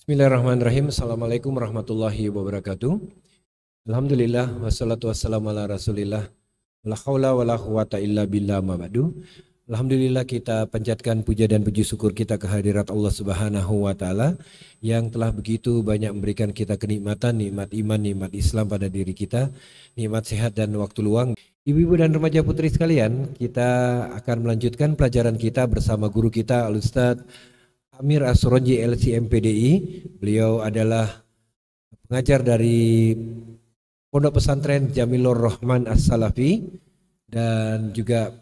Bismillahirrahmanirrahim. Assalamualaikum warahmatullahi wabarakatuh. Alhamdulillah wassalatu wassalamu ala Rasulillah. La haula wala quwata illa billah ma ba'du. Alhamdulillah kita panjatkan puja dan puji syukur kita kehadirat Allah Subhanahu wa taala yang telah begitu banyak memberikan kita kenikmatan, nikmat iman, nikmat Islam pada diri kita, nikmat sehat dan waktu luang. Ibu-ibu dan remaja putri sekalian, kita akan melanjutkan pelajaran kita bersama guru kita Al-Ustaz Amir As-Suronji LC-MPDI. Beliau adalah pengajar dari Pondok Pesantren Jamilur Rahman As-Salafi dan juga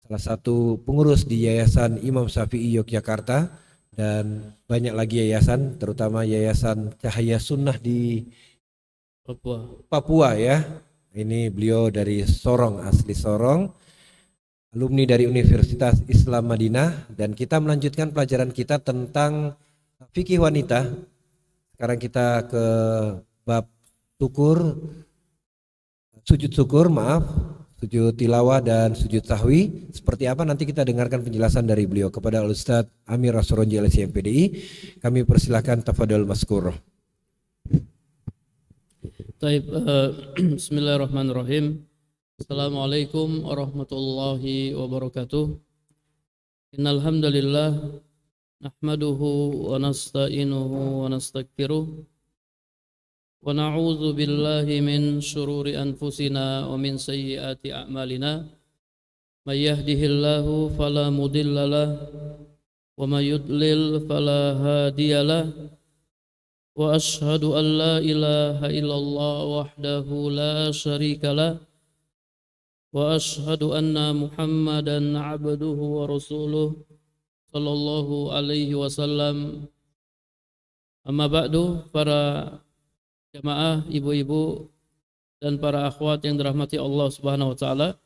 salah satu pengurus di Yayasan Imam Syafi'i Yogyakarta dan banyak lagi yayasan, terutama Yayasan Cahaya Sunnah di Papua ya. Ini beliau dari Sorong, asli Sorong. Alumni dari Universitas Islam Madinah, dan kita melanjutkan pelajaran kita tentang fikih wanita. Sekarang kita ke bab sujud tilawah dan sujud sahwi. Seperti apa nanti kita dengarkan penjelasan dari beliau. Kepada Al-Ustaz Amir As-Suronji LC-MPDI, kami persilahkan tafadhol maskur. Bismillahirrahmanirrahim. Assalamualaikum warahmatullahi wabarakatuh. Innal hamdalillah nahmaduhu wa nasta'inuhu wa nastaghfiruh wa na'udzu billahi min shururi anfusina wa min sayyiati a'malina. May yahdihillahu fala mudhillalah wa may yudlil fala hadiyalah. Wa ashhadu an la ilaha illallah wahdahu la syarikalah. Wa ashhadu anna Muhammadan abduhu wa rasuluh sallallahu alaihi wasallam. Amma ba'du, para jamaah, ibu-ibu dan para akhwat yang dirahmati Allah Subhanahu wa taala.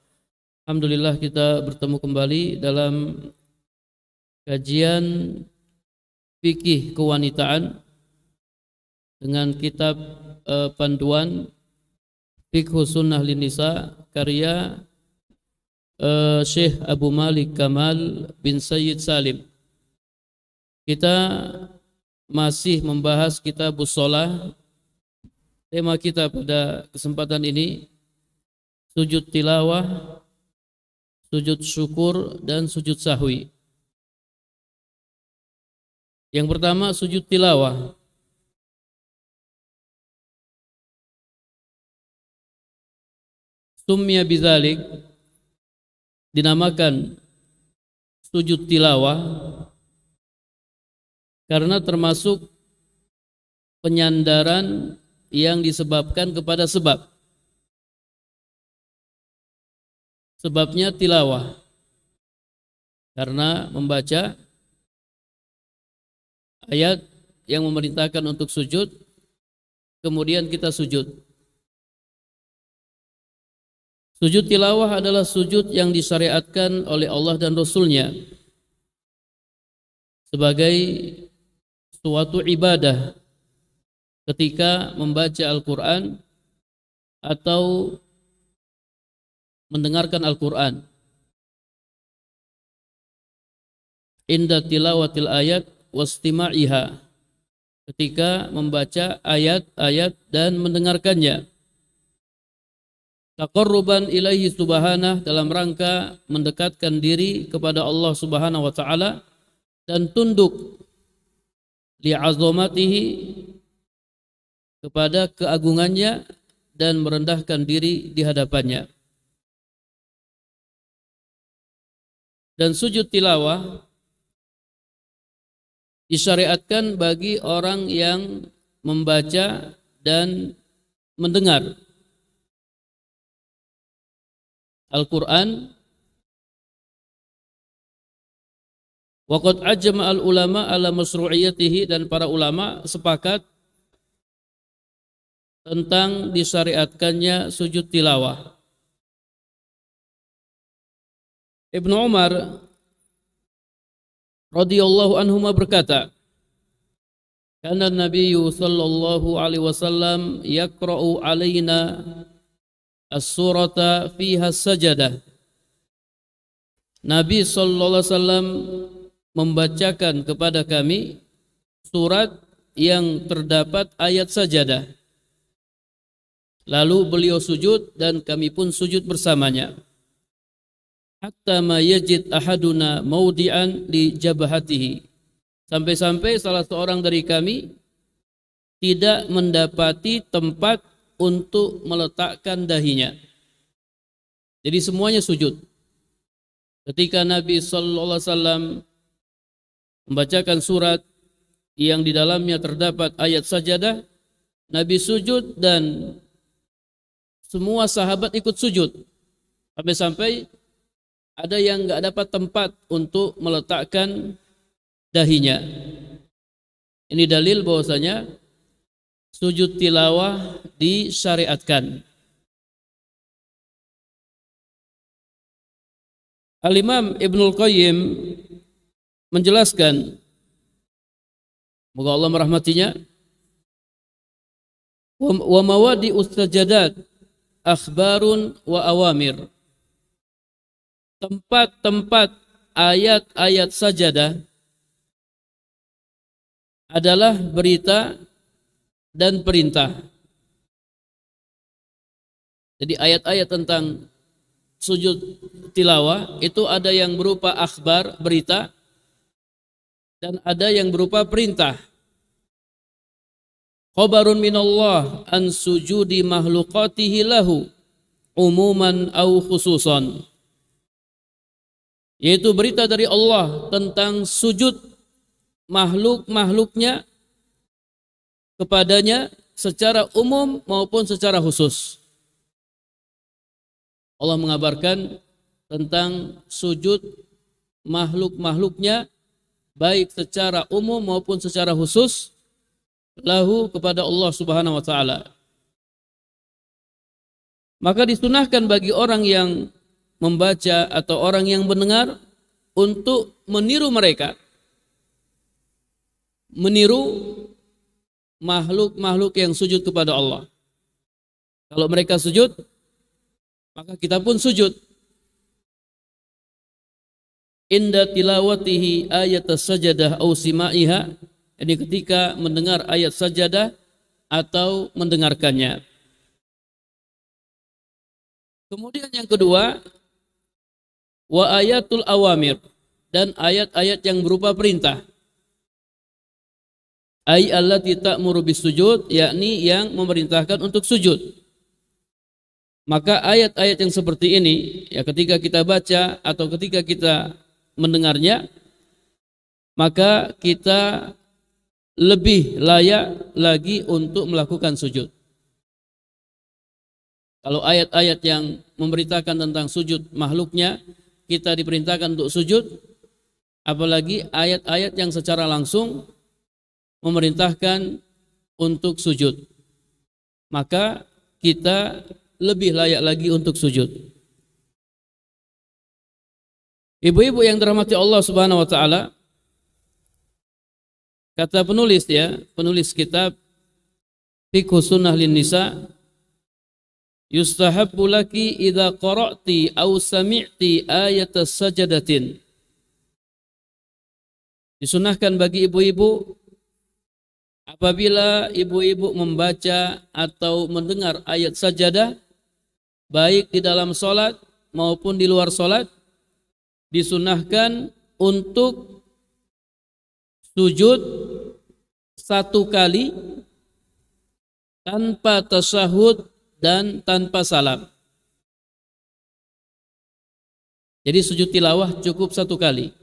Alhamdulillah kita bertemu kembali dalam kajian fikih kewanitaan dengan kitab panduan Fiqh Sunnah Lin-Nisa karya Syekh Abu Malik Kamal bin Sayyid Salim. Kita masih membahas Kitabus Shalah. Tema kita pada kesempatan ini sujud tilawah, sujud syukur dan sujud sahwi. Yang pertama sujud tilawah. Summiya bidzalik, dinamakan sujud tilawah karena termasuk penyandaran yang disebabkan kepada sebab. Sebabnya tilawah, karena membaca ayat yang memerintahkan untuk sujud, kemudian kita sujud. Sujud tilawah adalah sujud yang disyariatkan oleh Allah dan Rasulnya sebagai suatu ibadah ketika membaca Al-Quran atau mendengarkan Al-Quran. Inda tilawatil ayat wastima'iha, ketika membaca ayat-ayat dan mendengarkannya. Taqarruban ilaihi subhanah, dalam rangka mendekatkan diri kepada Allah Subhanahu wa taala dan tunduk li'azamatihi, kepada keagungannya dan merendahkan diri di hadapannya. Dan sujud tilawah disyariatkan bagi orang yang membaca dan mendengar Al-Quran. Waqad ajma al-ulama ala masru'iyatihi, dan para ulama sepakat tentang disyariatkannya sujud tilawah. Ibnu Umar radhiyallahu anhuma berkata, kana Nabiyyu sallallahu alaihi wasallam yaqra'u alaina as-surata fiha sajadah. Nabi sallallahu alaihi wasallam membacakan kepada kami surat yang terdapat ayat sajadah. Lalu beliau sujud dan kami pun sujud bersamanya. Hatta ma yajid ahaduna maudi'an li jabhatihi. Sampai-sampai salah seorang dari kami tidak mendapati tempat untuk meletakkan dahinya. Jadi semuanya sujud. Ketika Nabi sallallahu alaihi wasallam membacakan surat yang di dalamnya terdapat ayat sajadah, Nabi sujud dan semua sahabat ikut sujud. Sampai-sampai ada yang enggak dapat tempat untuk meletakkan dahinya. Ini dalil bahwasanya sujud tilawah disyariatkan. Al-Imam Ibnul Qayyim menjelaskan, moga Allah merahmatinya, wa mawadi ustajadat akhbarun wa awamir. Tempat-tempat ayat-ayat sajadah adalah berita dan perintah. Jadi ayat-ayat tentang sujud tilawah itu ada yang berupa akhbar, berita, dan ada yang berupa perintah. Khabarun minallah an sujudi makhluqatihi lahu umuman au khususan. Yaitu berita dari Allah tentang sujud makhluk-makhluknya kepadanya secara umum maupun secara khusus. Allah mengabarkan tentang sujud makhluk-makhluknya baik secara umum maupun secara khusus lahu kepada Allah Subhanahu wa taala. Maka disunahkan bagi orang yang membaca atau orang yang mendengar untuk meniru mereka. Meniru makhluk-makhluk yang sujud kepada Allah. Kalau mereka sujud, maka kita pun sujud. Inda tilawatihi ayat sajadah au sima'iha. Jadi ketika mendengar ayat sajadah atau mendengarkannya. Kemudian yang kedua, wa ayatul awamir, dan ayat-ayat yang berupa perintah. Ay allati ta'muru bisujud, yakni yang memerintahkan untuk sujud. Maka ayat-ayat yang seperti ini, ya ketika kita baca atau ketika kita mendengarnya, maka kita lebih layak lagi untuk melakukan sujud. Kalau ayat-ayat yang memberitakan tentang sujud makhluknya, kita diperintahkan untuk sujud, apalagi ayat-ayat yang secara langsung memerintahkan untuk sujud, maka kita lebih layak lagi untuk sujud. Ibu-ibu yang dirahmati Allah Subhanahu wa taala, kata penulis penulis kitab Fiqh Sunnah lin Nisa, yustahabbu laki idza qara'ti aw sami'ti ayat sajadatin. Disunahkan bagi ibu-ibu apabila ibu-ibu membaca atau mendengar ayat sajadah, baik di dalam sholat maupun di luar sholat, disunahkan untuk sujud satu kali tanpa tasyahud dan tanpa salam. Jadi sujud tilawah cukup satu kali.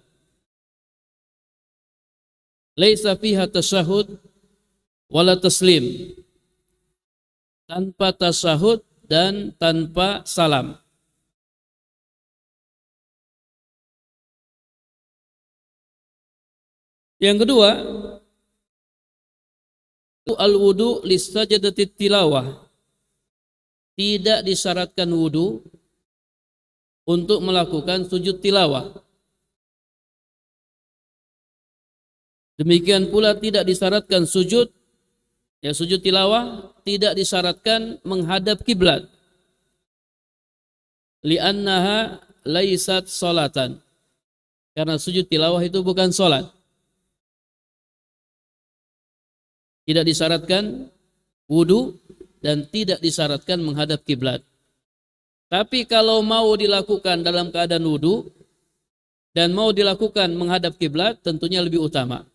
Laisa fiha tasyahud wala taslim. Tanpa tasyahud dan tanpa salam. Yang kedua, al-wudu lisajadati tilawah. Tidak disyaratkan wudu untuk melakukan sujud tilawah. Demikian pula tidak disyaratkan sujud tilawah tidak disyaratkan menghadap kiblat. Li'annaha laisat salatan. Karena sujud tilawah itu bukan salat. Tidak disyaratkan wudu dan tidak disyaratkan menghadap kiblat. Tapi kalau mau dilakukan dalam keadaan wudu dan mau dilakukan menghadap kiblat, tentunya lebih utama.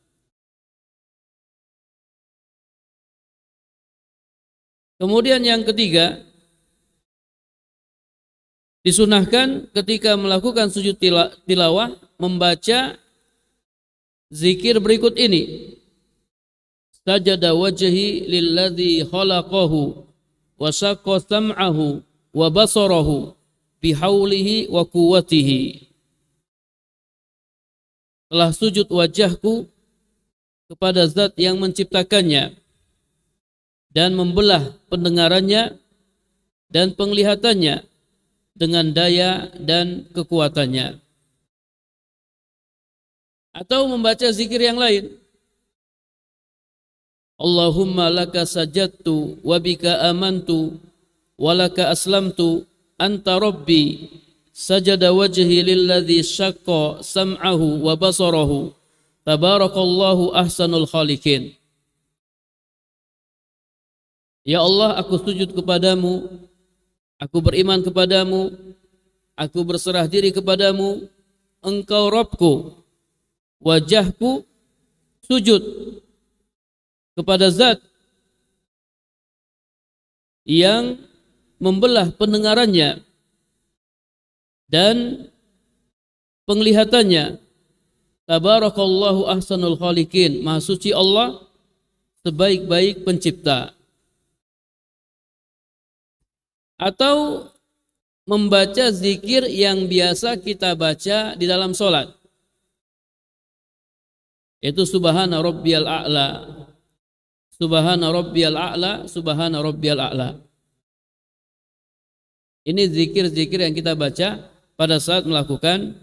Kemudian yang ketiga, disunahkan ketika melakukan sujud tilawah membaca zikir berikut ini. Sajada wajhi lilladzi khalaqahu wa saqqa sam'ahu wa basarahu bihaulihi wa quwwatihi. Telah sujud wajahku kepada zat yang menciptakannya dan membelah pendengarannya dan penglihatannya dengan daya dan kekuatannya. Atau membaca zikir yang lain. Allahumma laka sajadtu wa bika amantu wa laka aslamtu anta rabbi sajada wajhi lilladzi syaqqa sam'ahu wa basarahu tabarakallahu ahsanul khaliqin. Ya Allah, aku sujud kepadamu, aku beriman kepadamu, aku berserah diri kepadamu, Engkau Rabbku, wajahku sujud kepada zat yang membelah pendengarannya dan penglihatannya. Tabarakallahu ahsanul khaliqin. Maha suci Allah, sebaik-baik pencipta. Atau membaca zikir yang biasa kita baca di dalam sholat, yaitu subhana rabbiyal a'la, subhana rabbiyal a'la, subhana rabbiyal a'la. Ini zikir-zikir yang kita baca pada saat melakukan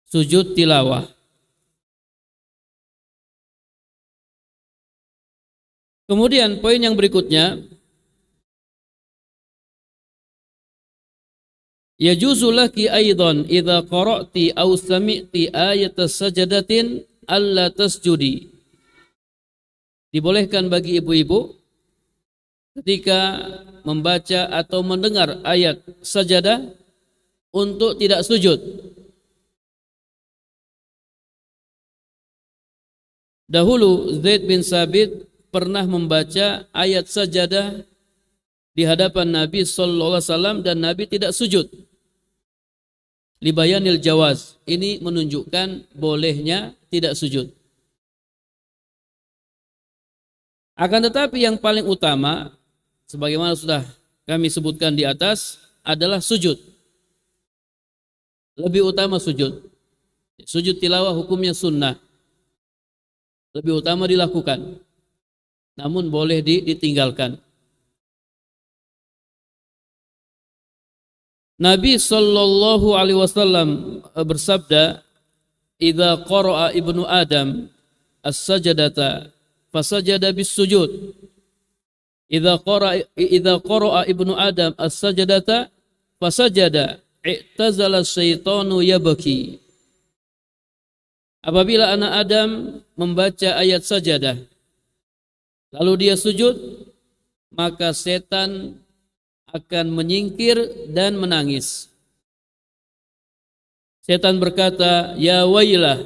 sujud tilawah. Kemudian poin yang berikutnya, yajuzu laki aidan idza qara'ti aw sami'ti ayata sajadatin alla tasjudi. Dibolehkan bagi ibu-ibu ketika membaca atau mendengar ayat sajadah untuk tidak sujud. Dahulu Zaid bin Sabit pernah membaca ayat sajadah di hadapan Nabi sallallahu alaihi wasallam dan Nabi tidak sujud. Libayanil jawaz, ini menunjukkan bolehnya tidak sujud. Akan tetapi yang paling utama, sebagaimana sudah kami sebutkan di atas, adalah sujud. Lebih utama sujud. Sujud tilawah hukumnya sunnah. Lebih utama dilakukan. Namun boleh ditinggalkan. Nabi sallallahu alaihi wasallam bersabda, "Idza qara'a ibnu Adam as-sajadata fasajada bis-sujud." Idza qara'a ibnu Adam as-sajadata fasajada, i'tazala syaitanu yabki. Apabila anak Adam membaca ayat sajadah lalu dia sujud, maka setan akan menyingkir dan menangis. Setan berkata, "Ya wailah,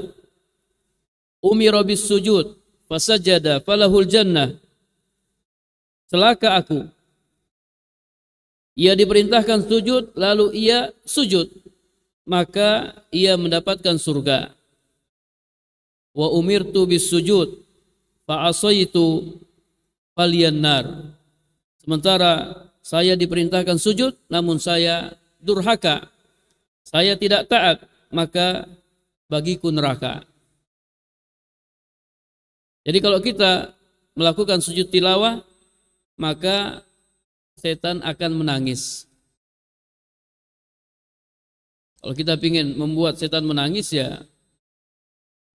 umira bis sujud fasajada falahul jannah." Celaka aku. Ia diperintahkan sujud lalu ia sujud, maka ia mendapatkan surga. Wa umirtu bis sujud fa asaitu faliyan nar. Sementara saya diperintahkan sujud, namun saya durhaka. Saya tidak taat, maka bagiku neraka. Jadi kalau kita melakukan sujud tilawah, maka setan akan menangis. Kalau kita ingin membuat setan menangis, ya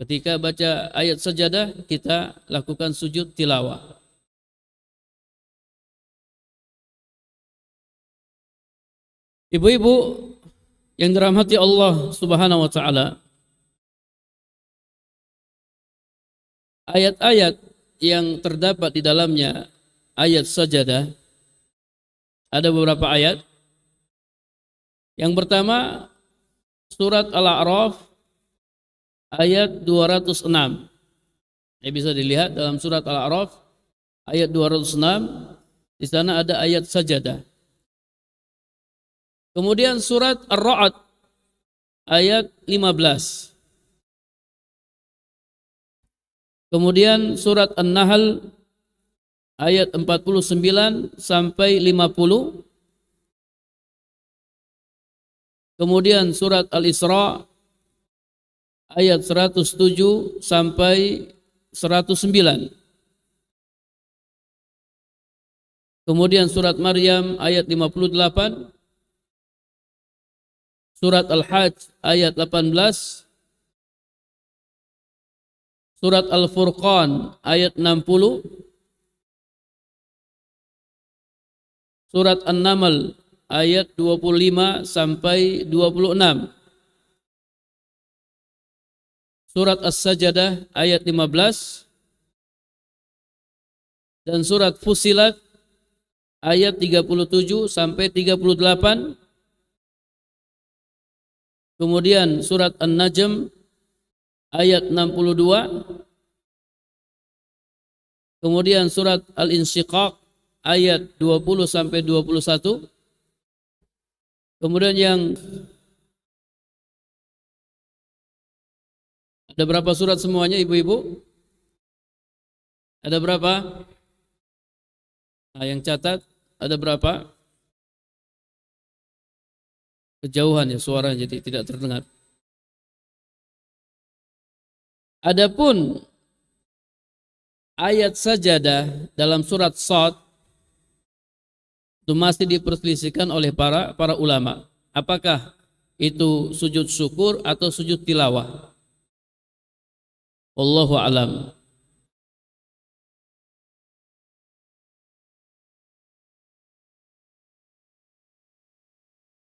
ketika baca ayat sajadah, kita lakukan sujud tilawah. Ibu-ibu yang dirahmati Allah Subhanahu wa taala, ayat-ayat yang terdapat di dalamnya ayat sajadah, ada beberapa ayat. Yang pertama surat Al-A'raf ayat 206. Ini bisa dilihat dalam surat Al-A'raf ayat 206, di sana ada ayat sajadah. Kemudian surat Ar-Ra'd ayat 15. Kemudian surat An-Nahl ayat 49 sampai 50. Kemudian surat Al-Isra ayat 107 sampai 109. Kemudian surat Maryam ayat 58. Surat Al-Hajj ayat 18. Surat Al-Furqan ayat 60. Surat An-Naml ayat 25 sampai 26. Surat As-Sajadah ayat 15. Dan surat Fussilat ayat 37 sampai 38. Kemudian surat An-Najm ayat 62. Kemudian surat Al-Insyiqaq ayat 20 sampai 21. Kemudian yang ada berapa surat semuanya ibu-ibu? Ada berapa? Nah, yang catat ada berapa? Kejauhan ya suaranya jadi tidak terdengar. Adapun ayat sajadah dalam surat Shad itu masih diperselisihkan oleh para ulama. Apakah itu sujud syukur atau sujud tilawah? Wallahu a'lam.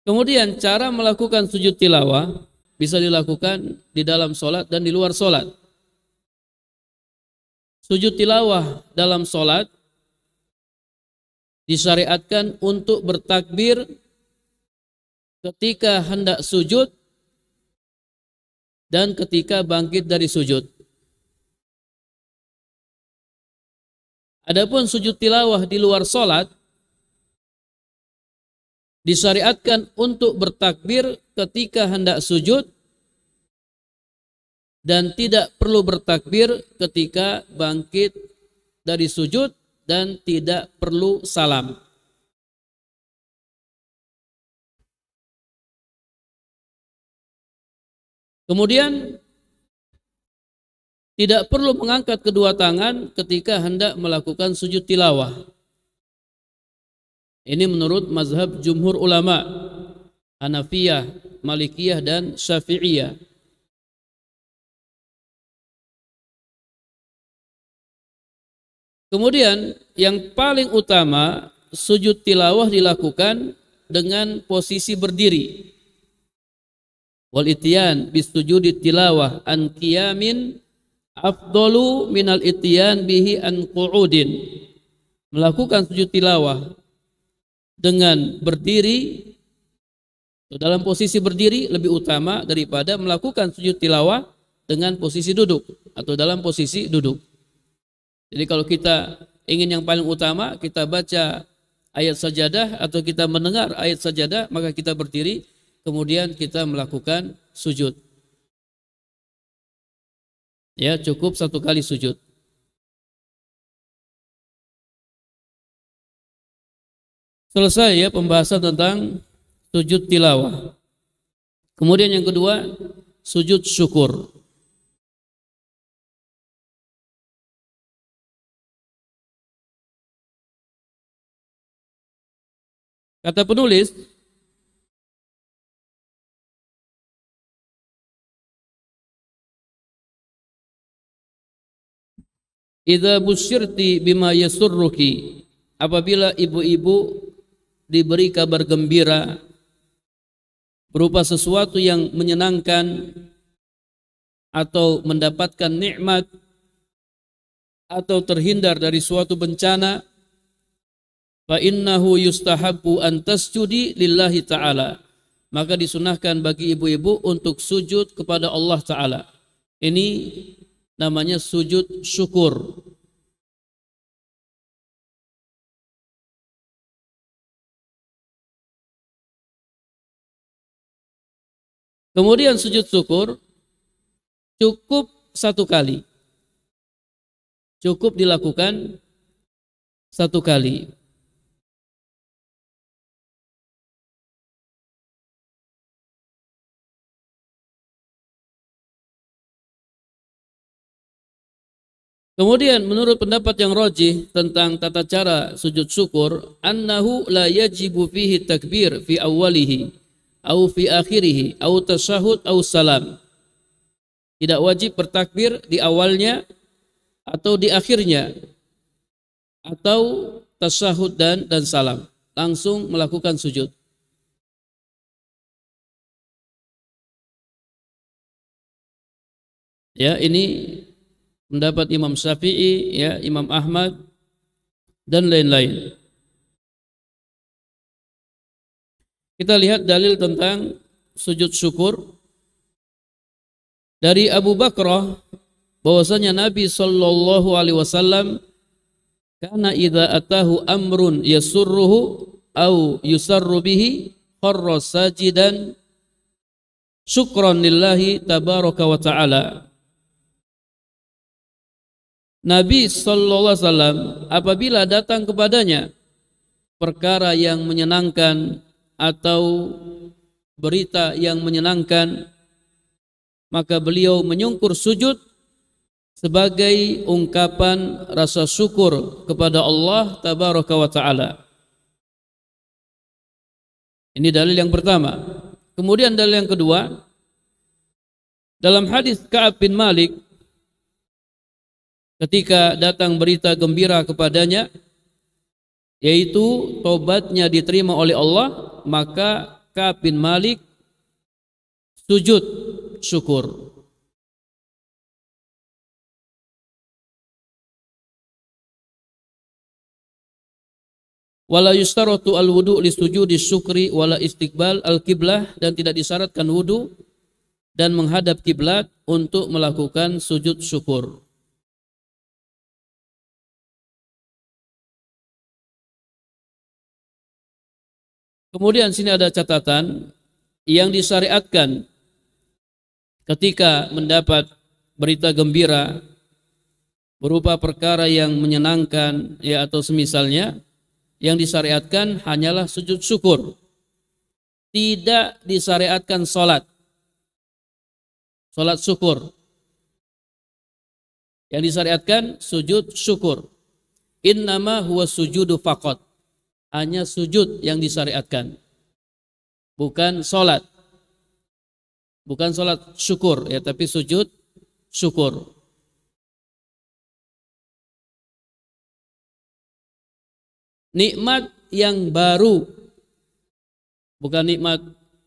Kemudian cara melakukan sujud tilawah bisa dilakukan di dalam solat dan di luar solat. Sujud tilawah dalam solat disyariatkan untuk bertakbir ketika hendak sujud dan ketika bangkit dari sujud. Adapun sujud tilawah di luar solat disyariatkan untuk bertakbir ketika hendak sujud dan tidak perlu bertakbir ketika bangkit dari sujud dan tidak perlu salam. Kemudian tidak perlu mengangkat kedua tangan ketika hendak melakukan sujud tilawah. Ini menurut mazhab jumhur ulama Hanafiyah, Malikiyah dan Syafi'iyah. Kemudian yang paling utama sujud tilawah dilakukan dengan posisi berdiri. Wal ityan bis sujudi tilawah an qiyamin afdalu minal ityan bihi an qu'udin. Melakukan sujud tilawah dengan berdiri dalam posisi berdiri lebih utama daripada melakukan sujud tilawah dengan posisi duduk atau dalam posisi duduk. Jadi kalau kita ingin yang paling utama, kita baca ayat sajadah atau kita mendengar ayat sajadah, maka kita berdiri, kemudian kita melakukan sujud. Ya, cukup satu kali sujud. Selesai ya pembahasan tentang sujud tilawah. Kemudian yang kedua, sujud syukur. Kata penulis, idza busyirti bima yasurruki, apabila ibu-ibu diberi kabar gembira berupa sesuatu yang menyenangkan atau mendapatkan nikmat atau terhindar dari suatu bencana, fa innahu yustahabbu an tasjudi lillahi ta'ala, maka disunahkan bagi ibu-ibu untuk sujud kepada Allah Ta'ala. Ini namanya sujud syukur. Kemudian sujud syukur cukup satu kali. Cukup dilakukan satu kali. Kemudian menurut pendapat yang rajih tentang tata cara sujud syukur, annahu la yajibu fihi takbir fi awwalihi au fi akhirih au tasyahud au salam. Tidak wajib bertakbir di awalnya atau di akhirnya, atau tasyahud dan salam. Langsung melakukan sujud. Ya, ini pendapat Imam Syafi'i, ya, Imam Ahmad dan lain-lain. Kita lihat dalil tentang sujud syukur dari Abu Bakrah, bahwasanya Nabi sallallahu alaihi wasallam kana idza atahu amrun yasurruhu au yusarru bihi kharra sajidan syukran lillahi tabaraka wa ta'ala. Nabi sallallahu alaihi wasallam apabila datang kepadanya perkara yang menyenangkan atau berita yang menyenangkan, maka beliau menyungkur sujud sebagai ungkapan rasa syukur kepada Allah tabaraka wa ta'ala. Ini dalil yang pertama. Kemudian dalil yang kedua, dalam hadis Ka'ab bin Malik, ketika datang berita gembira kepadanya, yaitu tobatnya diterima oleh Allah, maka Ka'ab bin Malik sujud syukur. Wala yustaratu al-wudu li sujudi syukri wala istiqbal al-qiblah, dan tidak disyaratkan wudu dan menghadap kiblat untuk melakukan sujud syukur. Kemudian sini ada catatan yang disyariatkan ketika mendapat berita gembira berupa perkara yang menyenangkan, ya, atau semisalnya, yang disyariatkan hanyalah sujud syukur. Tidak disyariatkan salat syukur. Yang disyariatkan sujud syukur. Innama huwa sujudu faqat. Hanya sujud yang disyariatkan, bukan salat. Bukan salat syukur, ya, tapi sujud syukur. Nikmat yang baru, bukan nikmat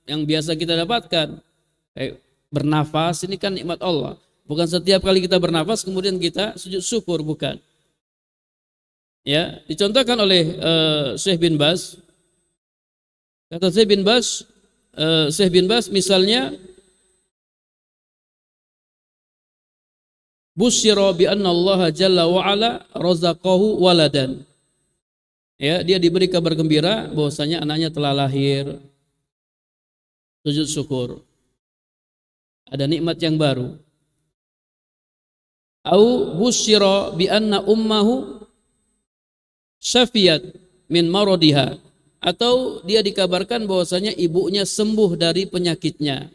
yang biasa kita dapatkan. Bernafas ini kan nikmat Allah. Bukan setiap kali kita bernafas kemudian kita sujud syukur, bukan. Ya, dicontohkan oleh Syekh bin Baz. Kata Syekh bin Baz misalnya, busyira bi anna Allah jalla wa ala razaqahu waladan. Ya, dia diberi kabar gembira bahwasanya anaknya telah lahir. Sujud syukur. Ada nikmat yang baru. Au busyira bi anna ummahu syafiyat min maradiha, atau dia dikabarkan bahwasanya ibunya sembuh dari penyakitnya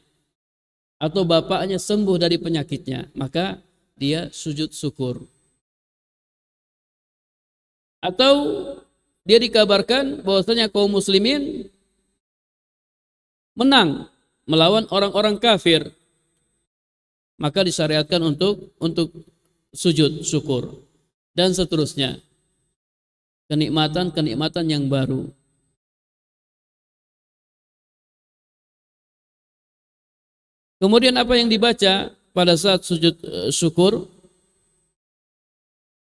atau bapaknya sembuh dari penyakitnya, maka dia sujud syukur. Atau dia dikabarkan bahwasanya kaum muslimin menang melawan orang-orang kafir, maka disyariatkan untuk sujud syukur, dan seterusnya. Kenikmatan-kenikmatan yang baru. Kemudian apa yang dibaca pada saat sujud syukur?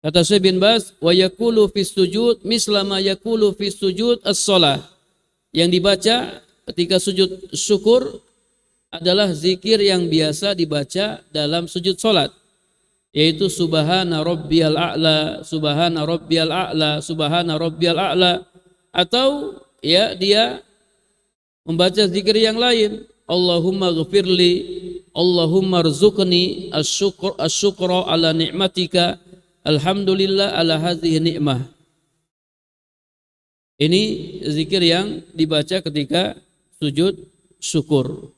Kata Syekh bin Baz, wa yaqulu fis sujud misla ma yaqulu fis sujud as-shalah. Yang dibaca ketika sujud syukur adalah zikir yang biasa dibaca dalam sujud salat, yaitu subhana rabbiyal a'la, subhana rabbiyal a'la, subhana rabbiyal a'la, atau ya dia membaca zikir yang lain, Allahumma ghfirli, Allahumma rzuqni asyukra ala ni'matika, alhamdulillah ala hadhihi ni'mah. Ini zikir yang dibaca ketika sujud syukur.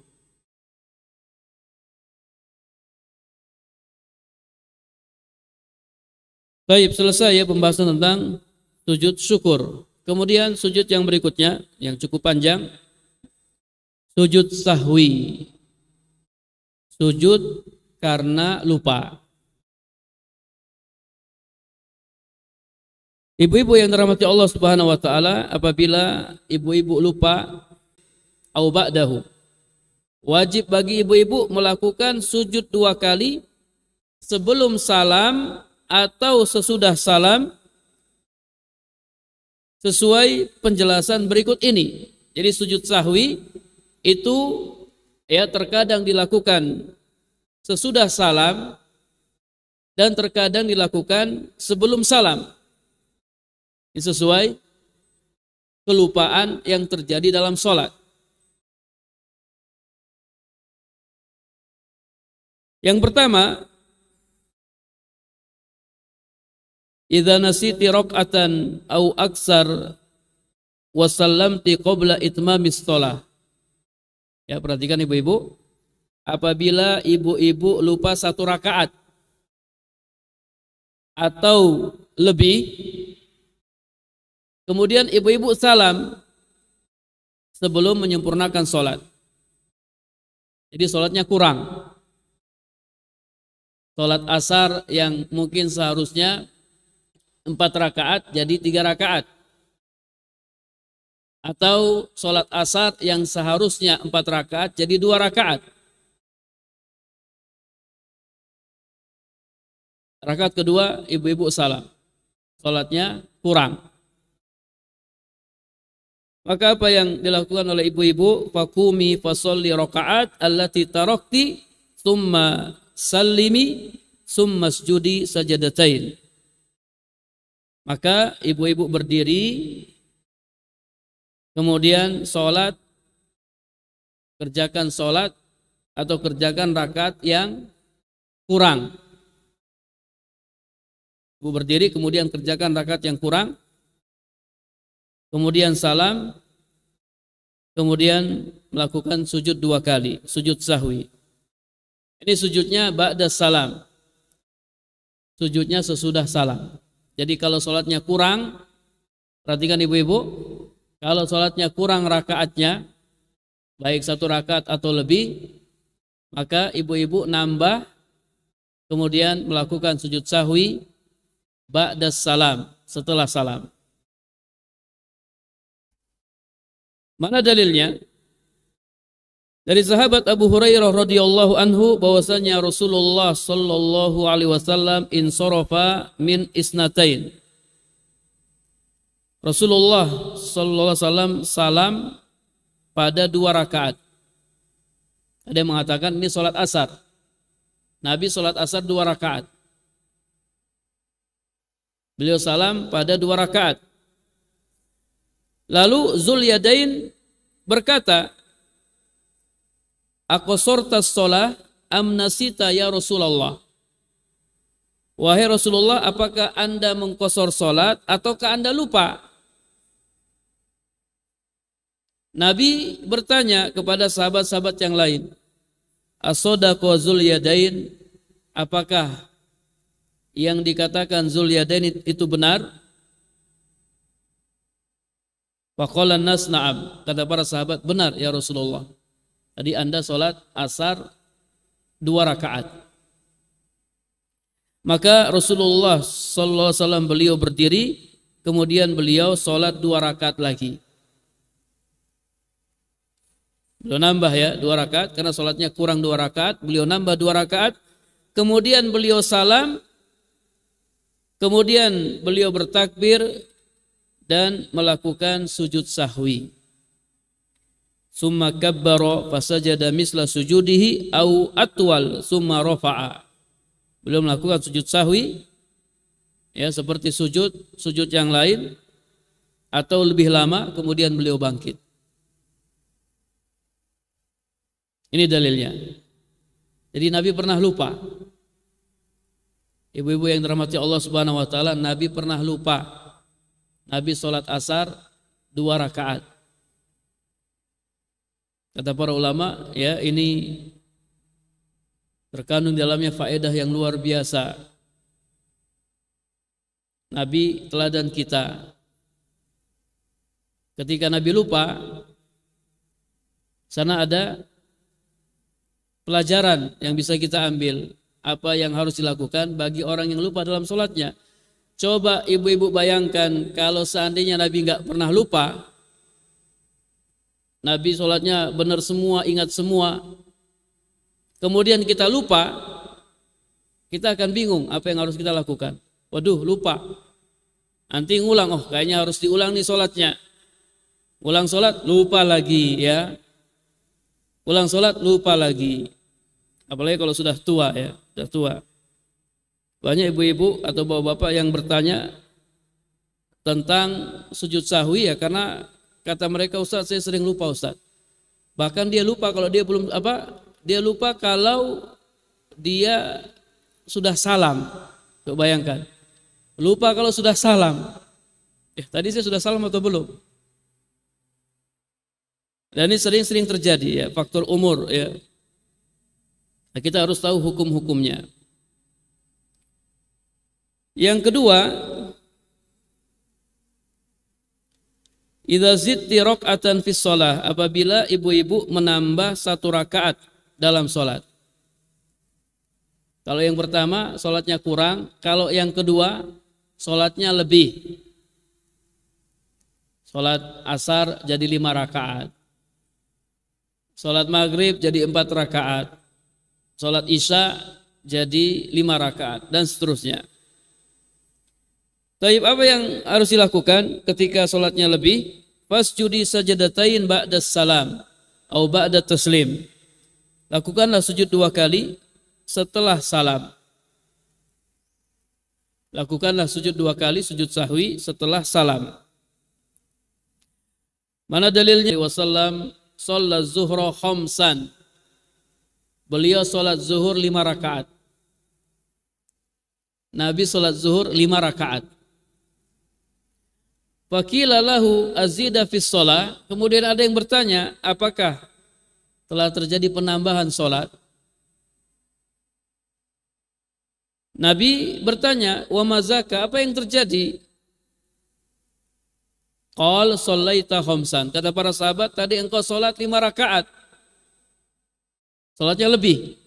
Baik, selesai ya pembahasan tentang sujud syukur. Kemudian sujud yang berikutnya yang cukup panjang, sujud sahwi. Sujud karena lupa. Ibu-ibu yang dirahmati Allah Subhanahu wa taala, apabila ibu-ibu lupa au ba'dahu, wajib bagi ibu-ibu melakukan sujud 2 kali sebelum salam atau sesudah salam sesuai penjelasan berikut ini. Jadi sujud sahwi itu ya terkadang dilakukan sesudah salam dan terkadang dilakukan sebelum salam. Ini sesuai kelupaan yang terjadi dalam sholat. Yang pertama, idza nasiti raq'atan au aksar wa sallamti qabla itmamis shalah. Ya, perhatikan ibu-ibu, apabila ibu-ibu lupa 1 rakaat atau lebih, kemudian ibu-ibu salam sebelum menyempurnakan sholat. Jadi sholatnya kurang. Sholat asar yang mungkin seharusnya 4 rakaat jadi 3 rakaat. Atau sholat asar yang seharusnya 4 rakaat jadi 2 rakaat. Rakaat kedua ibu-ibu salam. Sholatnya kurang. Maka apa yang dilakukan oleh ibu-ibu? Fakumi fasolli rakaat allati tarakti summa sallimi summa sujudi sajadatain. Maka ibu-ibu berdiri, kemudian sholat, kerjakan sholat atau kerjakan rakaat yang kurang. Ibu berdiri, kemudian kerjakan rakaat yang kurang, kemudian salam, kemudian melakukan sujud 2 kali, sujud sahwi. Ini sujudnya ba'da salam, sujudnya sesudah salam. Jadi kalau sholatnya kurang, perhatikan ibu-ibu, kalau sholatnya kurang rakaatnya, baik 1 rakaat atau lebih, maka ibu-ibu nambah, kemudian melakukan sujud sahwi ba'da salam, setelah salam. Mana dalilnya? Dari sahabat Abu Hurairah radhiyallahu anhu bahwasanya Rasulullah sallallahu alaihi wasallam insarafa min isnatain. Rasulullah sallallahu alaihi wasallam salam pada 2 rakaat. Ada yang mengatakan ini salat asar. Nabi salat asar 2 rakaat. Beliau salam pada 2 rakaat. Lalu Zulyadain berkata, aqasortas sholah am nasita ya Rasulullah. Wahai Rasulullah, apakah Anda mengqasor sholat ataukah Anda lupa? Nabi bertanya kepada sahabat-sahabat yang lain, as-sadaqa Zulyadain, apakah yang dikatakan Zulyadain itu benar? Faqala nas na'am, kata para sahabat, benar ya Rasulullah. Tadi Anda sholat asar 2 rakaat. Maka Rasulullah sallallahu alaihi wasallam beliau berdiri, kemudian beliau sholat 2 rakaat lagi. Beliau nambah ya 2 rakaat karena sholatnya kurang 2 rakaat. Beliau nambah 2 rakaat. Kemudian beliau salam. Kemudian beliau bertakbir dan melakukan sujud sahwi. Summa kabbara fasajada misla sujudihi au atwal summa rafa'a. Beliau melakukan sujud sahwi ya seperti sujud yang lain atau lebih lama kemudian beliau bangkit. Ini dalilnya. Jadi Nabi pernah lupa. Ibu-ibu yang dirahmati Allah Subhanahu wa taala, Nabi pernah lupa. Nabi sholat asar 2 rakaat. Kata para ulama, ya ini terkandung dalamnya faedah yang luar biasa. Nabi teladan kita. Ketika Nabi lupa, sana ada pelajaran yang bisa kita ambil. Apa yang harus dilakukan bagi orang yang lupa dalam sholatnya. Coba ibu-ibu bayangkan kalau seandainya Nabi nggak pernah lupa, Nabi sholatnya benar semua, ingat semua. Kemudian kita lupa, kita akan bingung apa yang harus kita lakukan. Waduh, lupa. Nanti ngulang, oh kayaknya harus diulang nih sholatnya. Ulang sholat, lupa lagi ya. Ulang sholat, lupa lagi. Apalagi kalau sudah tua ya, sudah tua. Banyak ibu-ibu atau bapak-bapak yang bertanya tentang sujud sahwi ya, karena kata mereka, Ustaz, saya sering lupa Ustaz. Bahkan dia lupa kalau dia belum dia lupa kalau dia sudah salam. Coba bayangkan. Lupa kalau sudah salam. Tadi saya sudah salam atau belum? Dan ini sering-sering terjadi ya, faktor umur ya. Nah, kita harus tahu hukum-hukumnya. Yang kedua, idza zidti raka'atan fis shalah, apabila ibu-ibu menambah 1 rakaat dalam salat. Kalau yang pertama salatnya kurang, kalau yang kedua salatnya lebih. Salat asar jadi 5 rakaat. Salat maghrib jadi 4 rakaat. Salat isya jadi 5 rakaat dan seterusnya. Taib, apa yang harus dilakukan ketika salatnya lebih? Fasjudi sajadatain ba'da salam atau ba'da taslim. Lakukanlah sujud 2 kali setelah salam. Lakukanlah sujud 2 kali, sujud sahwi setelah salam. Mana dalilnya? Wasallam sholat zuhra khamsan. Beliau sholat zuhur 5 rakaat. Nabi sholat zuhur 5 rakaat. Faqila lahu azida fis shalah. Kemudian ada yang bertanya, apakah telah terjadi penambahan sholat? Nabi bertanya, wa mazaka, apa yang terjadi? Qal shallaita khamsan. Kata para sahabat, tadi engkau sholat 5 rakaat. Sholatnya lebih,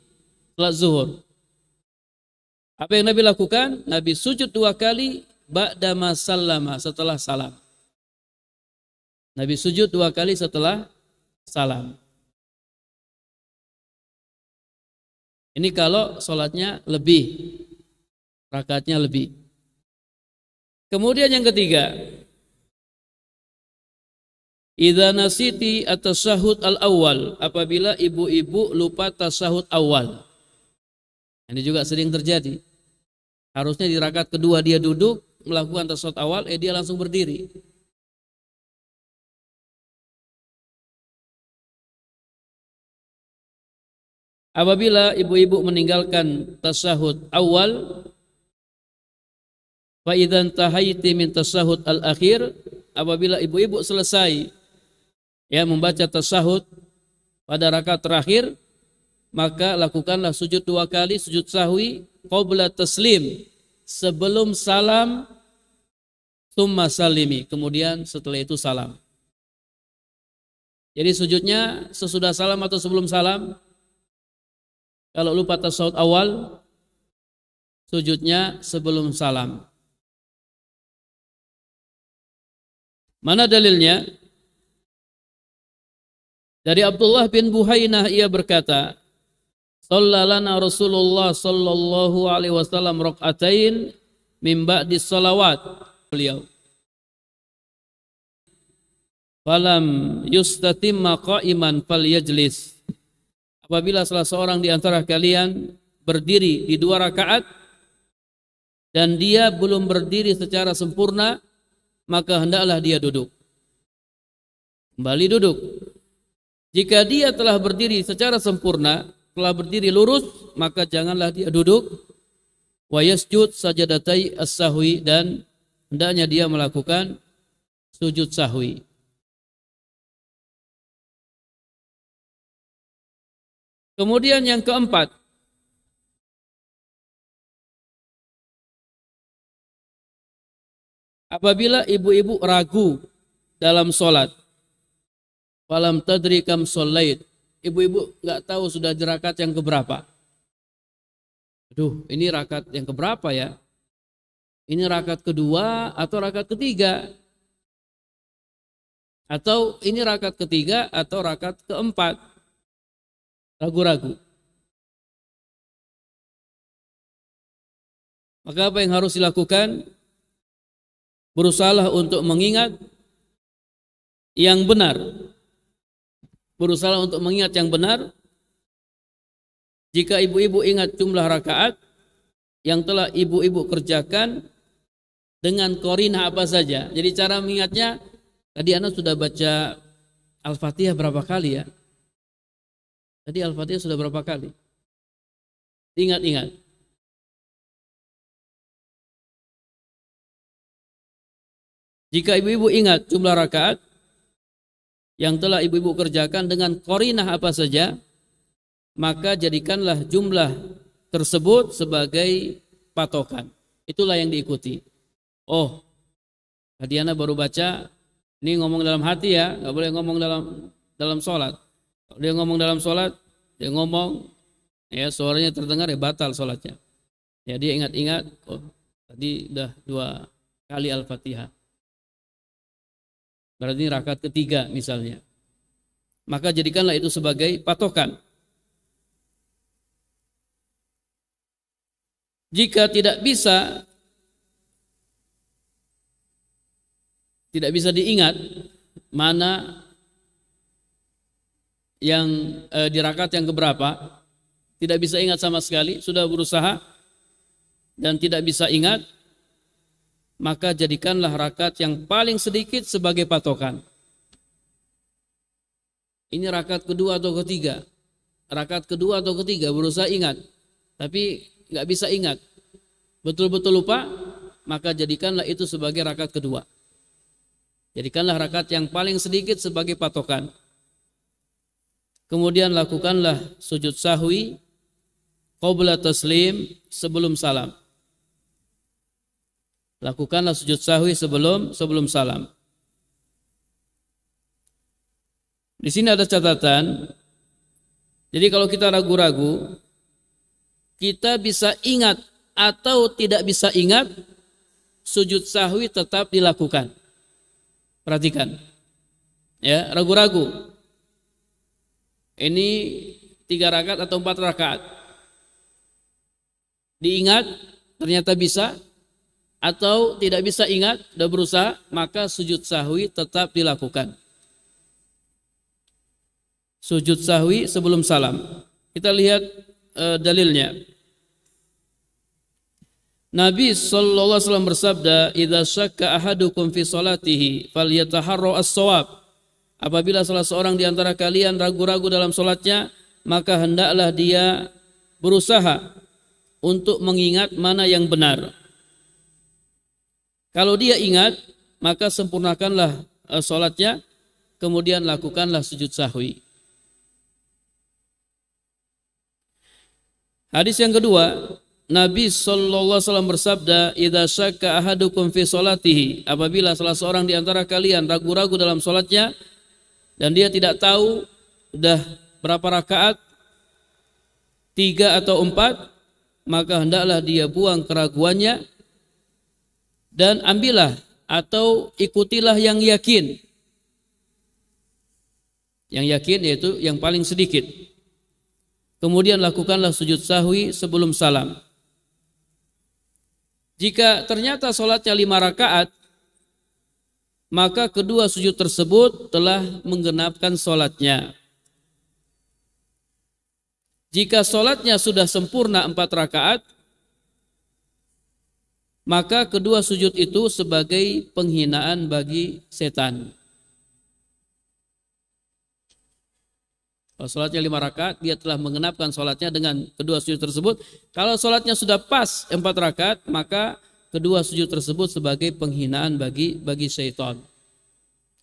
sholat zuhur. Apa yang Nabi lakukan? Nabi sujud 2 kali ba'da ma sallama, setelah salam. Nabi sujud 2 kali setelah salam. Ini kalau sholatnya lebih, rakaatnya lebih. Kemudian yang ketiga, idza nasiti at-tasyahhud al-awwal, apabila ibu-ibu lupa tasyahud awal. Ini juga sering terjadi. Harusnya di rakaat kedua dia duduk melakukan tasyahud awal, dia langsung berdiri. Apabila ibu-ibu meninggalkan tasyahud awal, fa idzan tahaiti min tasyahud al-akhir, apabila ibu-ibu selesai ya membaca tasyahud pada rakaat terakhir, maka lakukanlah sujud 2 kali, sujud sahwi qabla taslim, sebelum salam, tsumma salimi, kemudian setelah itu salam. Jadi sujudnya sesudah salam atau sebelum salam? Kalau lupa tasyahud awal, sujudnya sebelum salam. Mana dalilnya? Dari Abdullah bin Buhainah, ia berkata, Sallalana Rasulullah sallallahu alaihi wasallam rakaatain min ba'di sholawat beliau. Falam yustatimma qa'iman falyajlis. Apabila salah seorang di antara kalian berdiri di 2 rakaat dan dia belum berdiri secara sempurna, maka hendaklah dia duduk. Kembali duduk. Jika dia telah berdiri secara sempurna, telah berdiri lurus, maka janganlah dia duduk. Wa yasjud sajadatai as-sahwi, dan hendaknya dia melakukan sujud sahwi. Kemudian yang keempat, apabila ibu-ibu ragu dalam sholat, falam tadri kam shallait, ibu-ibu nggak tahu sudah di rakaat yang keberapa. Aduh, ini rakaat yang keberapa ya? Ini rakaat kedua atau rakaat ketiga? Atau ini rakaat ketiga atau rakaat keempat? Ragu-ragu. Maka apa yang harus dilakukan? Berusahalah untuk mengingat yang benar. Berusaha untuk mengingat yang benar. Jika ibu-ibu ingat jumlah rakaat yang telah ibu-ibu kerjakan dengan qorinah apa saja. Jadi cara mengingatnya, tadi Anda sudah baca Al-Fatihah berapa kali ya? Tadi Al-Fatihah sudah berapa kali? Ingat-ingat. Jika ibu-ibu ingat jumlah rakaat yang telah ibu-ibu kerjakan dengan qorinah apa saja, maka jadikanlah jumlah tersebut sebagai patokan. Itulah yang diikuti. Oh, tadi Anda baru baca, ini ngomong dalam hati ya, nggak boleh ngomong dalam sholat. Kalau dia ngomong dalam sholat, dia ngomong, ya suaranya terdengar, ya batal sholatnya. Ya dia ingat-ingat, oh tadi udah 2 kali Al-Fatihah. Berarti ini rakaat ketiga misalnya. Maka jadikanlah itu sebagai patokan. Jika tidak bisa diingat mana yang di rakaat yang keberapa, tidak bisa ingat sama sekali, sudah berusaha dan tidak bisa ingat, maka jadikanlah rakaat yang paling sedikit sebagai patokan. Ini rakaat kedua atau ketiga. Rakaat kedua atau ketiga berusaha ingat, tapi nggak bisa ingat. Betul-betul lupa, maka jadikanlah itu sebagai rakaat kedua. Jadikanlah rakaat yang paling sedikit sebagai patokan. Kemudian lakukanlah sujud sahwi qabla taslim, sebelum salam. Lakukanlah sujud sahwi sebelum salam. Di sini ada catatan. Jadi kalau kita ragu-ragu, kita bisa ingat atau tidak bisa ingat, sujud sahwi tetap dilakukan. Perhatikan. Ya, ragu-ragu. Ini 3 rakaat atau 4 rakaat. Diingat, ternyata bisa, atau tidak bisa ingat, sudah berusaha, maka sujud sahwi tetap dilakukan. Sujud sahwi sebelum salam. Kita lihat dalilnya. Nabi SAW bersabda, "Idza syakka ahadukum fi salatihi falyataharra as-shawab." Apabila salah seorang di antara kalian ragu-ragu dalam salatnya, maka hendaklah dia berusaha untuk mengingat mana yang benar. Kalau dia ingat, maka sempurnakanlah salatnya, kemudian lakukanlah sujud sahwi. Hadis yang kedua, Nabi SAW bersabda, "Idza syakka ahadukum fi salatihi." Apabila salah seorang di antara kalian ragu-ragu dalam salatnya dan dia tidak tahu sudah berapa rakaat, 3 atau 4, maka hendaklah dia buang keraguannya dan ambillah atau ikutilah yang yakin. Yang yakin yaitu yang paling sedikit. Kemudian lakukanlah sujud sahwi sebelum salam. Jika ternyata sholatnya 5 rakaat, maka kedua sujud tersebut telah menggenapkan sholatnya. Jika sholatnya sudah sempurna 4 rakaat, maka kedua sujud itu sebagai penghinaan bagi setan. Kalau sholatnya 5 rakaat, dia telah menggenapkan sholatnya dengan kedua sujud tersebut. Kalau sholatnya sudah pas 4 rakaat, maka kedua sujud tersebut sebagai penghinaan bagi syaitan.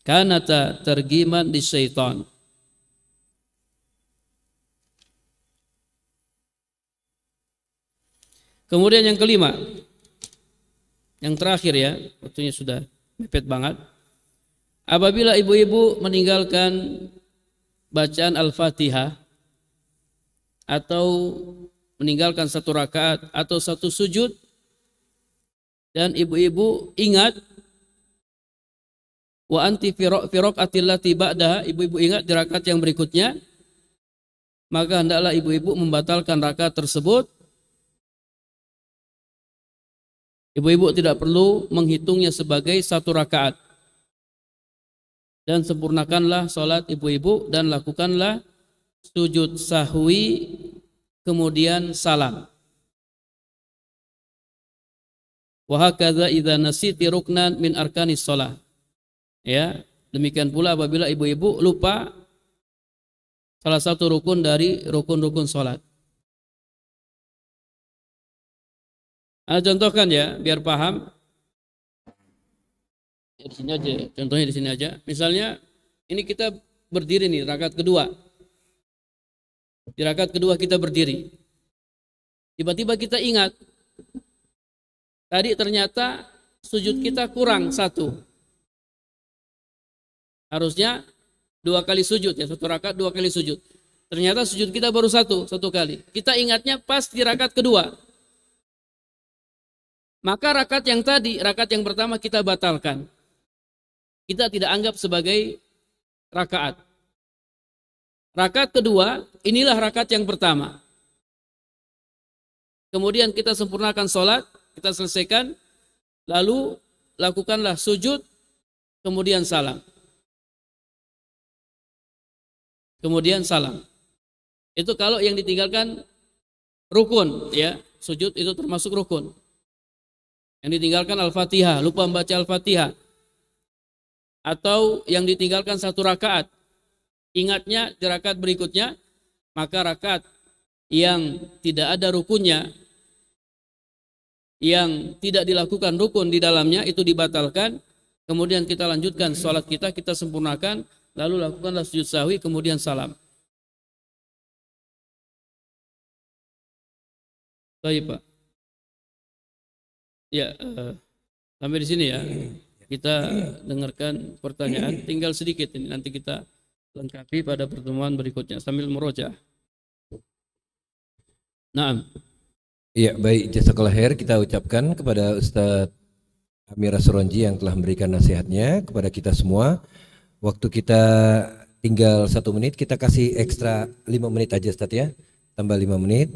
Kanata tergiman di syaitan. Kemudian yang kelima, yang terakhir ya, waktunya sudah mepet banget. Apabila ibu-ibu meninggalkan bacaan Al-Fatihah atau meninggalkan 1 rakaat atau 1 sujud, dan ibu-ibu ingat wa anti fi raqatil lati ba'daha, ibu-ibu ingat di rakaat yang berikutnya, maka hendaklah ibu-ibu membatalkan rakaat tersebut. Ibu-ibu tidak perlu menghitungnya sebagai 1 rakaat. Dan sempurnakanlah sholat ibu-ibu dan lakukanlah sujud sahwi kemudian salam. Wa hakadza idza nasiti ruknan min arkanis shalah. Ya, demikian pula apabila ibu-ibu lupa salah satu rukun dari rukun-rukun sholat. Anda contohkan ya, biar paham. Ya, di sini aja, contohnya di sini aja. Misalnya, ini kita berdiri nih, rakaat kedua. Di rakaat kedua kita berdiri. Tiba-tiba kita ingat, tadi ternyata sujud kita kurang 1. Harusnya 2 kali sujud ya, 1 rakaat 2 kali sujud. Ternyata sujud kita baru 1 kali. Kita ingatnya pas di rakaat kedua. Maka rakaat yang tadi, rakaat yang pertama kita batalkan. Kita tidak anggap sebagai rakaat. Rakaat kedua, inilah rakaat yang pertama. Kemudian kita sempurnakan sholat, kita selesaikan, lalu lakukanlah sujud, kemudian salam. Kemudian salam. Itu kalau yang ditinggalkan rukun, ya, sujud itu termasuk rukun. Yang ditinggalkan Al-Fatihah, lupa membaca Al-Fatihah. Atau yang ditinggalkan 1 rakaat, ingatnya di rakaat berikutnya, maka rakaat yang tidak ada rukunnya, yang tidak dilakukan rukun di dalamnya, itu dibatalkan. Kemudian kita lanjutkan sholat kita, kita sempurnakan, lalu lakukanlah sujud sahwi, kemudian salam. Baik Pak. Ya, sampai di sini ya. Kita dengarkan pertanyaan, tinggal sedikit ini nanti kita lengkapi pada pertemuan berikutnya sambil murojaah. Naam. Iya, baik, jazakallahu khair kita ucapkan kepada Ustadz Amir Suronji yang telah memberikan nasihatnya kepada kita semua. Waktu kita tinggal 1 menit, kita kasih ekstra 5 menit aja Ustadz ya. Tambah 5 menit.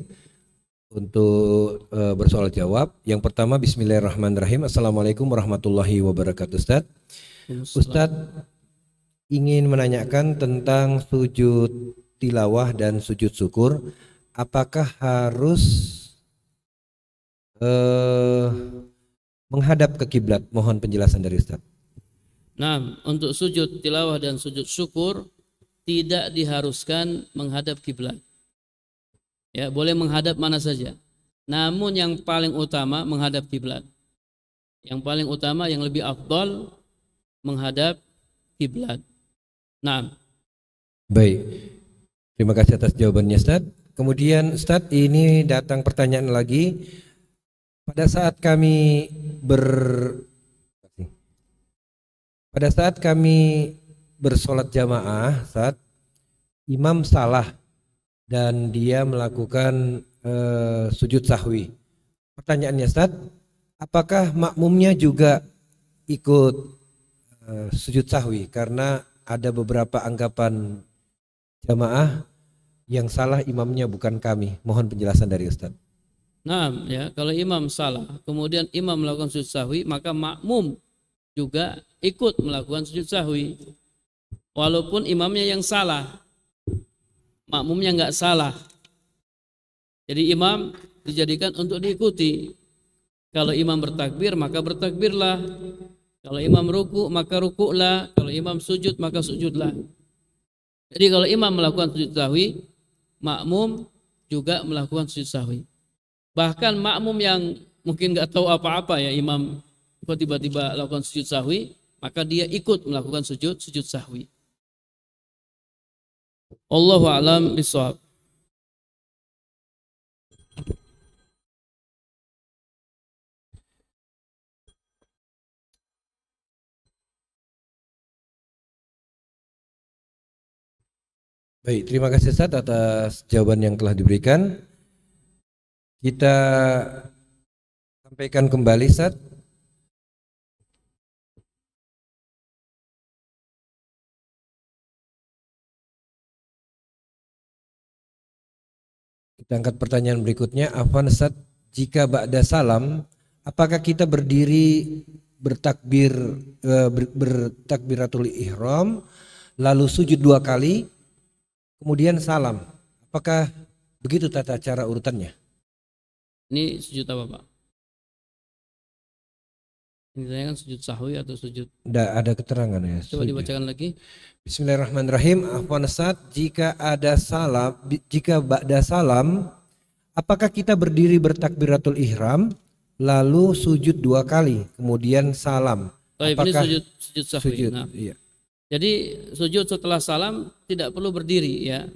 Untuk bersoal jawab. Yang pertama, bismillahirrahmanirrahim. Assalamualaikum warahmatullahi wabarakatuh Ustadz. Ustadz ingin menanyakan tentang sujud tilawah dan sujud syukur. Apakah harus menghadap ke kiblat? Mohon penjelasan dari Ustadz. Nah, untuk sujud tilawah dan sujud syukur tidak diharuskan menghadap kiblat. Ya, boleh menghadap mana saja. Namun yang paling utama menghadap kiblat. Yang paling utama, yang lebih afdal menghadap kiblat. Nah. Baik. Terima kasih atas jawabannya Ustaz. Kemudian Ustaz, ini datang pertanyaan lagi. Pada saat kami bersolat jamaah, Ustaz, imam salah dan dia melakukan sujud sahwi. Pertanyaannya Ustaz, apakah makmumnya juga ikut sujud sahwi? Karena ada beberapa anggapan jamaah yang salah imamnya bukan kami. Mohon penjelasan dari Ustaz. Nah, ya, kalau imam salah, kemudian imam melakukan sujud sahwi, maka makmum juga ikut melakukan sujud sahwi. Walaupun imamnya yang salah, makmumnya nggak salah. Jadi imam dijadikan untuk diikuti. Kalau imam bertakbir, maka bertakbirlah. Kalau imam ruku, maka rukuklah. Kalau imam sujud, maka sujudlah. Jadi kalau imam melakukan sujud sahwi, makmum juga melakukan sujud sahwi. Bahkan makmum yang mungkin nggak tahu apa-apa ya, imam kok tiba-tiba lakukan sujud sahwi, maka dia ikut melakukan sujud sahwi. Allahu a'lam bishawab. Baik, terima kasih Ustaz atas jawaban yang telah diberikan. Kita sampaikan kembali Ustaz. Kita angkat pertanyaan berikutnya. Afwan Ustaz, jika ba'da salam, apakah kita berdiri bertakbiratul ihram, lalu sujud 2 kali, kemudian salam? Apakah begitu tata cara urutannya? Ini sujud apa Pak? Ini kan sujud sahwi atau sujud? Tidak ada keterangan ya. Coba dibacakan lagi. Bismillahirrahmanirrahim. Afwan Ustaz, jika ba'da salam, apakah kita berdiri bertakbiratul ihram lalu sujud 2 kali kemudian salam? Apakah ini sujud sahwi? Sujud, nah. Iya. Jadi sujud setelah salam tidak perlu berdiri ya.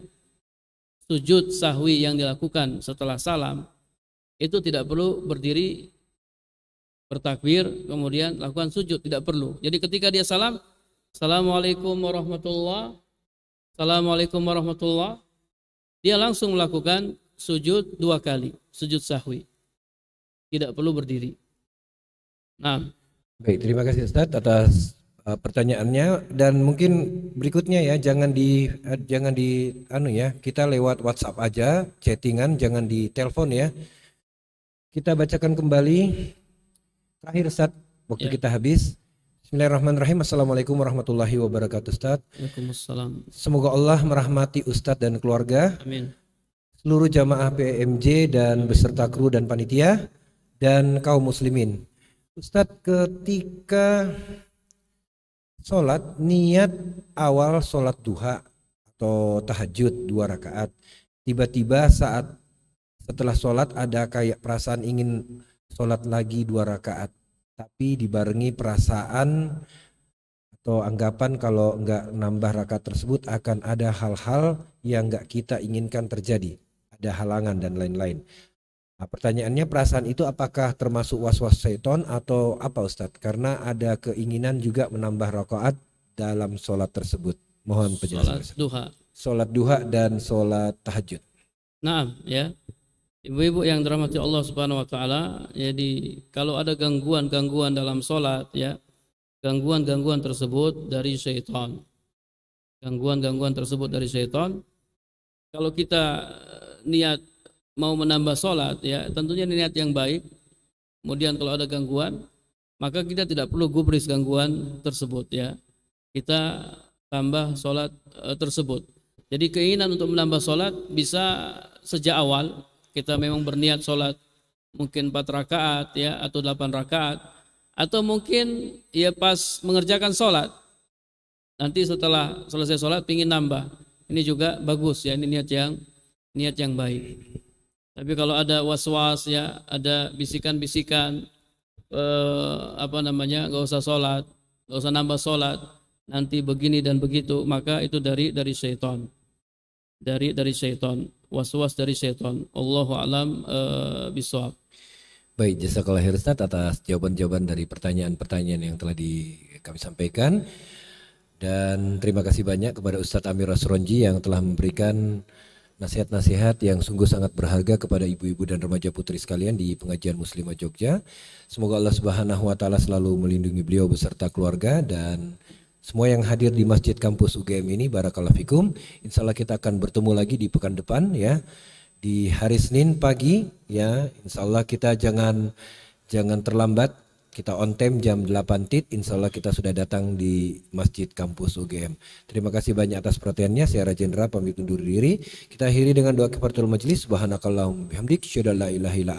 Sujud sahwi yang dilakukan setelah salam itu tidak perlu berdiri bertakbir kemudian lakukan sujud, tidak perlu. Jadi ketika dia salam, Assalamualaikum warahmatullah, Assalamualaikum warahmatullah, dia langsung melakukan sujud 2 kali, sujud sahwi. Tidak perlu berdiri. Nah, baik, terima kasih Ustaz atas pertanyaannya, dan mungkin berikutnya ya, jangan di kita lewat WhatsApp aja, chattingan, jangan di telepon ya. Kita bacakan kembali terakhir Ustaz, waktu kita habis. Bismillahirrahmanirrahim. Assalamualaikum warahmatullahi wabarakatuh Ustaz. Waalaikumsalam. Semoga Allah merahmati Ustaz dan keluarga. Amin. Seluruh jamaah PMJ dan beserta kru dan panitia dan kaum muslimin. Ustaz, ketika sholat, niat awal sholat duha atau tahajud 2 rakaat, tiba-tiba saat setelah sholat ada kayak perasaan ingin sholat lagi 2 rakaat, tapi dibarengi perasaan atau anggapan kalau enggak nambah rakaat tersebut akan ada hal-hal yang enggak kita inginkan terjadi, ada halangan dan lain-lain. Nah, pertanyaannya, perasaan itu apakah termasuk was-was syaitan atau apa Ustadz? Karena ada keinginan juga menambah rakaat dalam sholat tersebut. Mohon penjelasan. Sholat duha. Sholat duha dan sholat tahajud. Nah, ya. Ibu-ibu yang dirahmati Allah Subhanahu wa taala, jadi kalau ada gangguan-gangguan dalam sholat ya, gangguan-gangguan tersebut dari syaitan. Gangguan-gangguan tersebut dari syaitan. Kalau kita niat mau menambah sholat ya, tentunya niat yang baik. Kemudian kalau ada gangguan, maka kita tidak perlu gubris gangguan tersebut ya. Kita tambah sholat tersebut. Jadi keinginan untuk menambah sholat bisa sejak awal. Kita memang berniat sholat mungkin 4 rakaat ya, atau 8 rakaat, atau mungkin ya pas mengerjakan sholat, nanti setelah selesai sholat pingin nambah, ini juga bagus ya, ini niat yang baik. Tapi kalau ada was-was ya, ada bisikan-bisikan nggak usah sholat, nggak usah nambah sholat, nanti begini dan begitu, maka itu dari syaitan, dari syaitan, was-was dari syaitan. Allahu a'lam bishawab. Baik, jazakallah khair Ustaz atas jawaban-jawaban dari pertanyaan-pertanyaan yang telah kami sampaikan. Dan terima kasih banyak kepada Ustadz Amir Asronji yang telah memberikan nasihat-nasihat yang sungguh sangat berharga kepada ibu-ibu dan remaja putri sekalian di pengajian Muslimah Jogja. Semoga Allah Subhanahu wa taala selalu melindungi beliau beserta keluarga dan semua yang hadir di Masjid Kampus UGM ini. Barakallahu fikum. Insyaallah kita akan bertemu lagi di pekan depan ya, di hari Senin pagi ya. Insya Allah kita jangan terlambat. Kita on time jam 8 tit, insya Allah kita sudah datang di Masjid Kampus UGM. Terima kasih banyak atas perhatiannya. Saya Rajendra pamit undur diri. Kita akhiri dengan doa kifaratul majlis. Subhanakallahumma bihamdik, syada la ilaha illa